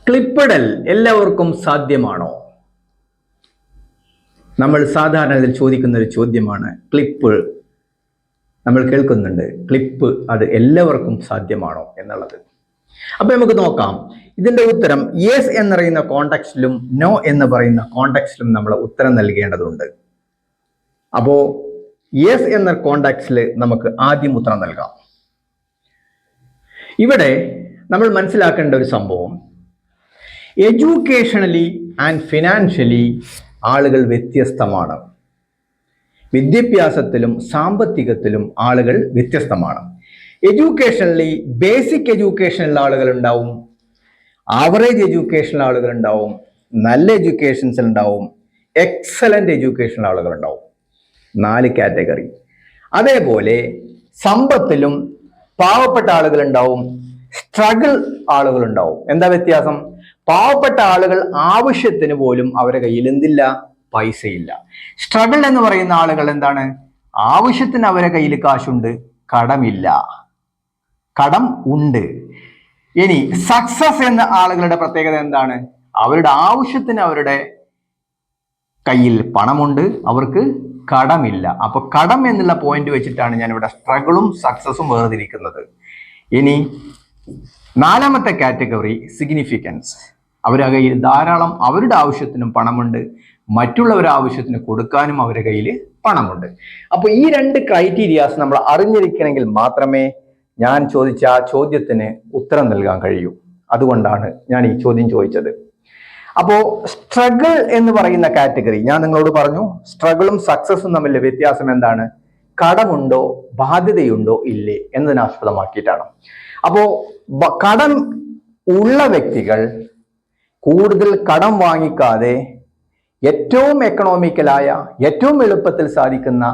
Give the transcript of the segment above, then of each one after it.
ക്ലിപ്പിടൽ എല്ലാവർക്കും സാധ്യമാണോ? നമ്മൾ സാധാരണ ഇതിൽ ചോദിക്കുന്ന ഒരു ചോദ്യമാണ്. ക്ലിപ്പ് നമ്മൾ കേൾക്കുന്നുണ്ട്, ക്ലിപ്പ് അത് എല്ലാവർക്കും സാധ്യമാണോ എന്നുള്ളത്. അപ്പൊ നമുക്ക് നോക്കാം. ഇതിന്റെ ഉത്തരം യെസ് എന്ന് പറയുന്ന കോണ്ടെക്സ്റ്റിലും നോ എന്ന് പറയുന്ന കോണ്ടെക്സ്റ്റിലും നമ്മൾ ഉത്തരം നൽകേണ്ടതുണ്ട്. അപ്പോ യെസ് എന്ന കോണ്ടെക്സ്റ്റിൽ നമുക്ക് ആദ്യം ഉത്തരം നൽകാം. ഇവിടെ നമ്മൾ മനസ്സിലാക്കേണ്ട ഒരു സംഭവം, എഡ്യൂക്കേഷണലി ആൻഡ് ഫിനാൻഷ്യലി ആളുകൾ വ്യത്യസ്തമാണ്. വിദ്യാഭ്യാസത്തിലും സാമ്പത്തികത്തിലും ആളുകൾ വ്യത്യസ്തമാണ്. എഡ്യൂക്കേഷണലി ബേസിക് എഡ്യൂക്കേഷനുള്ള ആളുകൾ ഉണ്ടാവും, ആവറേജ് എഡ്യൂക്കേഷനുള്ള ആളുകൾ ഉണ്ടാവും, നല്ല എഡ്യൂക്കേഷൻസിൽ ഉണ്ടാവും, എക്സലന്റ് എഡ്യൂക്കേഷനുള്ള ആളുകൾ ഉണ്ടാവും. 4 കാറ്റഗറി. അതേപോലെ സമ്പത്തിലും പാവപ്പെട്ട ആളുകൾ ഉണ്ടാവും, സ്ട്രഗിൾ ആളുകൾ ഉണ്ടാവും. എന്താ വ്യത്യാസം? പാവപ്പെട്ട ആളുകൾ ആവശ്യത്തിന് പോലും അവരുടെ കയ്യിൽ എന്തില്ല, പൈസയില്ല. സ്ട്രഗിൾ എന്ന് പറയുന്ന ആളുകൾ എന്താണ്? ആവശ്യത്തിന് അവരുടെ കയ്യിൽ കാശുണ്ട്, കടമില്ല, കടം ഉണ്ട്. ഇനി സക്സസ് എന്ന ആളുകളുടെ പ്രത്യേകത എന്താണ്? അവരുടെ ആവശ്യത്തിന് അവരുടെ കയ്യിൽ പണമുണ്ട്, അവർക്ക് കടമില്ല. അപ്പൊ കടം എന്നുള്ള പോയിന്റ് വെച്ചിട്ടാണ് ഞാൻ ഇവിടെ സ്ട്രഗിളും സക്സസും വേർതിരിക്കുന്നത്. ഇനി 4ാമത്തെ കാറ്റഗറി സിഗ്നിഫിക്കൻസ്. അവരുടെ കയ്യിൽ ധാരാളം അവരുടെ ആവശ്യത്തിനും പണമുണ്ട്, മറ്റുള്ളവരുടെ ആവശ്യത്തിന് കൊടുക്കാനും അവരുടെ കയ്യിൽ പണമുണ്ട്. അപ്പൊ ഈ 2 ക്രൈറ്റീരിയാസ് നമ്മൾ അറിഞ്ഞിരിക്കണമെങ്കിൽ മാത്രമേ ഞാൻ ചോദിച്ച ആ ചോദ്യത്തിന് ഉത്തരം നൽകാൻ കഴിയൂ. അതുകൊണ്ടാണ് ഞാൻ ഈ ചോദ്യം ചോദിച്ചത്. അപ്പോ സ്ട്രഗിൾ എന്ന് പറയുന്ന കാറ്റഗറി ഞാൻ നിങ്ങളോട് പറഞ്ഞു, സ്ട്രഗിളും സക്സസും തമ്മിലെ വ്യത്യാസം എന്താണ്? കടമുണ്ടോ, ബാധ്യതയുണ്ടോ ഇല്ലേ എന്നതിനെ ആസ്പദമാക്കിയിട്ടാണ്. അപ്പോ കടം ഉള്ള വ്യക്തികൾ കൂടുതൽ കടം വാങ്ങിക്കാതെ ഏറ്റവും എക്കണോമിക്കലായ, ഏറ്റവും എളുപ്പത്തിൽ സാധിക്കുന്ന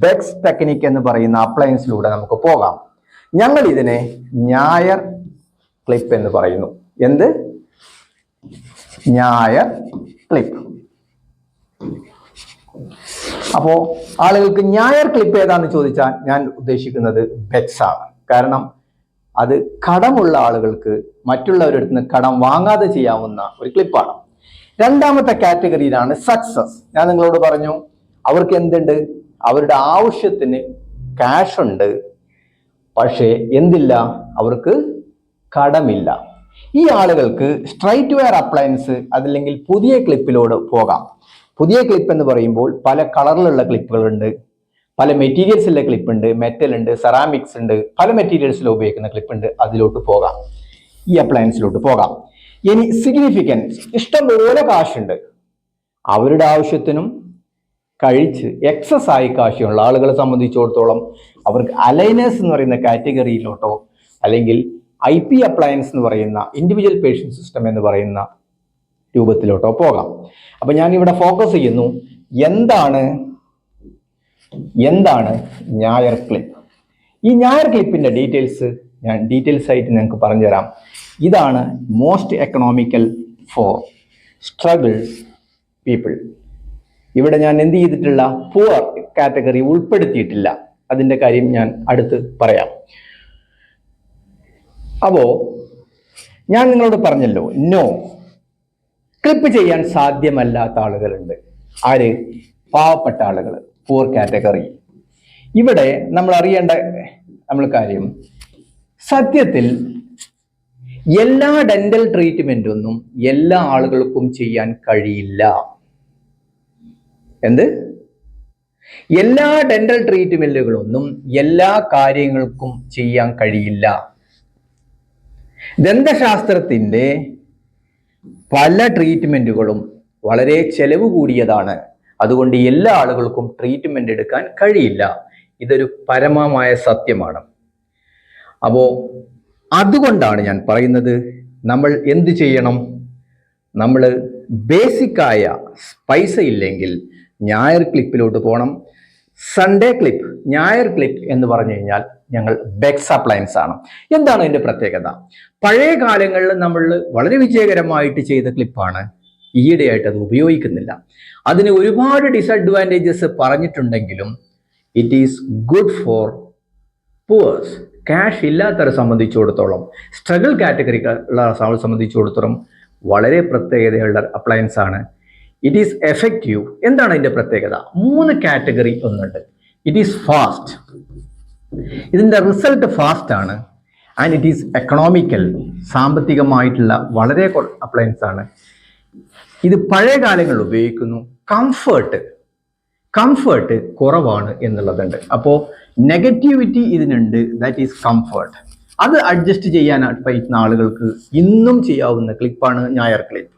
ബെക്സ് ടെക്നിക് എന്ന് പറയുന്ന അപ്ലയൻസിലൂടെ നമുക്ക് പോകാം. ഞങ്ങൾ ഇതിനെ ഞായർ ക്ലിപ്പ് എന്ന് പറയുന്നു. എന്ത്? ഞായർ ക്ലിപ്പ്. അപ്പോ ആളുകൾക്ക് ഞായർ ക്ലിപ്പ് ഏതാന്ന് ചോദിച്ചാൽ ഞാൻ ഉദ്ദേശിക്കുന്നത് ബെക്സ് ആണ്. കാരണം അത് കടമുള്ള ആളുകൾക്ക് മറ്റുള്ളവരുടെ അടുത്ത് നിന്ന് കടം വാങ്ങാതെ ചെയ്യാവുന്ന ഒരു ക്ലിപ്പാണ്. 2ാമത്തെ കാറ്റഗറിയിലാണ് സക്സസ്. ഞാൻ നിങ്ങളോട് പറഞ്ഞു, അവർക്ക് എന്തുണ്ട്? അവരുടെ ആവശ്യത്തിന് ക്യാഷ് ഉണ്ട്, പക്ഷേ എന്തില്ല? അവർക്ക് കടമില്ല. ഈ ആളുകൾക്ക് സ്ട്രൈറ്റ് വെയർ അപ്ലയൻസ് അതല്ലെങ്കിൽ പുതിയ ക്ലിപ്പിലോട് പോകാം. പുതിയ ക്ലിപ്പ് എന്ന് പറയുമ്പോൾ പല കളറിലുള്ള ക്ലിപ്പുകളുണ്ട്, പല മെറ്റീരിയൽസിലെ ക്ലിപ്പ് ഉണ്ട്, മെറ്റൽ ഉണ്ട്, സെറാമിക്സ് ഉണ്ട്, പല മെറ്റീരിയൽസിൽ ഉപയോഗിക്കുന്ന ക്ലിപ്പ് ഉണ്ട്. അതിലോട്ട് പോകാം, ഈ അപ്ലയൻസിലോട്ട് പോകാം. ഇനി സിഗ്നിഫിക്കൻസ്. ഇഷ്ടംപോലെ കാശുണ്ട്, അവരുടെ ആവശ്യത്തിനും കഴിച്ച് എക്സസ് ആയി കാശുള്ള ആളുകളെ സംബന്ധിച്ചിടത്തോളം അവർക്ക് അലൈനേഴ്സ് എന്ന് പറയുന്ന കാറ്റഗറിയിലോട്ടോ അല്ലെങ്കിൽ IP അപ്ലയൻസ് എന്ന് പറയുന്ന ഇൻഡിവിജ്വൽ പേഷ്യൻ സിസ്റ്റം എന്ന് പറയുന്ന രൂപത്തിലോട്ടോ പോകാം. അപ്പൊ ഞാൻ ഇവിടെ ഫോക്കസ് ചെയ്യുന്നു, എന്താണ് ഞായർ ക്ലിപ്പ്. ഈ ഞായർ ക്ലിപ്പിന്റെ ഡീറ്റെയിൽസ് ഞാൻ ആയിട്ട് നിങ്ങൾക്ക് പറഞ്ഞു തരാം. ഇതാണ് most economical for struggle people. ഇവിടെ ഞാൻ എന്ത് ചെയ്തിട്ടില്ല? പുവർ കാറ്റഗറി ഉൾപ്പെടുത്തിയിട്ടില്ല. അതിന്റെ കാര്യം ഞാൻ അടുത്ത് പറയാം. അപ്പോ ഞാൻ നിങ്ങളോട് പറഞ്ഞല്ലോ, നോ ക്ലിപ്പ് ചെയ്യാൻ സാധ്യമല്ലാത്ത ആളുകളുണ്ട്. ആര്? പാവപ്പെട്ട ആളുകൾ, പുവർ കാറ്റഗറി. ഇവിടെ നമ്മൾ അറിയേണ്ട കാര്യം, സത്യത്തിൽ എല്ലാ ഡെന്റൽ ട്രീറ്റ്മെന്റൊന്നും എല്ലാ ആളുകൾക്കും ചെയ്യാൻ കഴിയില്ല. എന്ത്? എല്ലാ ഡെന്റൽ ട്രീറ്റ്മെന്റുകളൊന്നും എല്ലാ കാര്യങ്ങൾക്കും ചെയ്യാൻ കഴിയില്ല. ദന്തശാസ്ത്രത്തിന്റെ പല ട്രീറ്റ്മെന്റുകളും വളരെ ചെലവ് കൂടിയതാണ്. അതുകൊണ്ട് എല്ലാ ആളുകൾക്കും ട്രീറ്റ്മെന്റ് എടുക്കാൻ കഴിയില്ല. ഇതൊരു പരമമായ സത്യമാണ്. അപ്പോ അതുകൊണ്ടാണ് ഞാൻ പറയുന്നത്, നമ്മൾ എന്ത് ചെയ്യണം? നമ്മൾ ബേസിക്കായ പൈസ ഇല്ലെങ്കിൽ ഞായർ ക്ലിപ്പിലോട്ട് പോകണം. സൺഡേ ക്ലിപ്പ്, ഞായർ ക്ലിപ്പ് എന്ന് പറഞ്ഞു കഴിഞ്ഞാൽ ഞങ്ങൾ ബെക്സ് അപ്ലയൻസ് ആണ്. എന്താണ് ഇതിന്റെ പ്രത്യേകത? പഴയ കാലങ്ങളിൽ നമ്മൾ വളരെ വിജയകരമായിട്ട് ചെയ്ത ക്ലിപ്പാണ്. ഈയിടെയായിട്ട് അത് ഉപയോഗിക്കുന്നില്ല. അതിന് ഒരുപാട് ഡിസഡ്വാൻറ്റേജസ് പറഞ്ഞിട്ടുണ്ടെങ്കിലും it is good for poors. Cash ഇല്ലാത്തവരെ സംബന്ധിച്ചിടത്തോളം, സ്ട്രഗിൾ കാറ്റഗറി ഉള്ള സംബന്ധിച്ചിടത്തോളം വളരെ പ്രത്യേകതയുള്ള അപ്ലയൻസ് ആണ്. It is effective. എന്താണ് അതിന്റെ പ്രത്യേകത? 3 കാറ്റഗറി ഒന്നുണ്ട്. ഇറ്റ് ഈസ് ഫാസ്റ്റ്, ഇതിന്റെ റിസൾട്ട് ഫാസ്റ്റ് ആണ്. ആൻഡ് ഇറ്റ് ഈസ് എക്കണോമിക്കൽ, സാമ്പത്തികമായിട്ടുള്ള വളരെ അപ്ലയൻസ് ആണ്. ഇത് പഴയ കാലങ്ങളിൽ ഉപയോഗിക്കുന്നു. കംഫേർട്ട് കുറവാണ് എന്നുള്ളതുണ്ട്. അപ്പോൾ നെഗറ്റിവിറ്റി ഇതിനുണ്ട്, ദാറ്റ് ഈസ് കംഫേർട്ട്. അത് അഡ്ജസ്റ്റ് ചെയ്യാൻ പറ്റുന്ന ആളുകൾക്ക് ഇന്നും ചെയ്യാവുന്ന ക്ലിപ്പാണ് ഞായർ ക്ലിപ്പ്.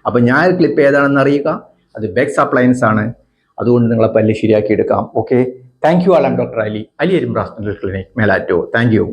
അപ്പോൾ ഞായർ ക്ലിപ്പ് ഏതാണെന്ന് അറിയുക. അത് ബെക്സ് അപ്ലയൻസ് ആണ്. അതുകൊണ്ട് നിങ്ങളെ പല്ല് ശരിയാക്കി എടുക്കാം. Okay, thank you all. Doctor Ali Arimbra's clinic, Melattur. Thank you.